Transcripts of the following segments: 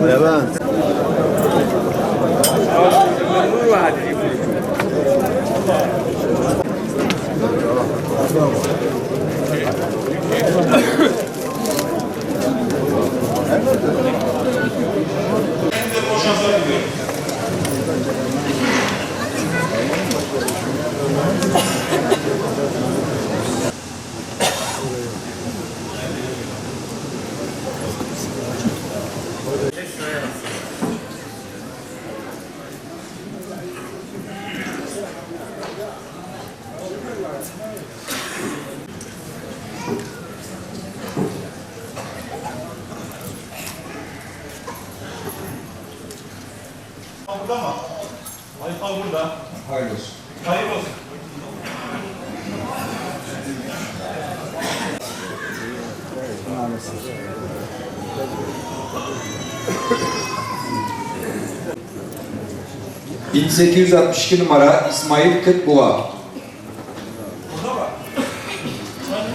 Levent. Burada mı? Ayfa burada. Hayırlı olsun. Hayırlı olsun. ...1862 numara İsmail Kıtbuğa. Burada mı?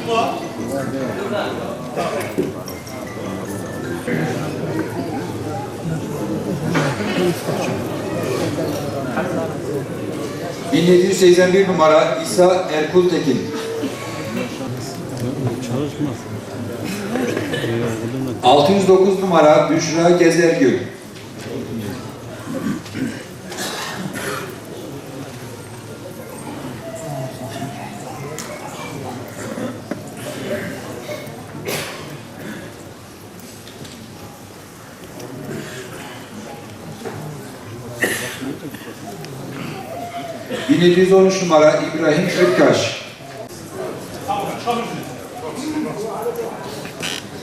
Burada. 1781 numara İsa Erkul Tekin. 609 numara Büşra Gezergül. 1713 numara İbrahim Kırkaş.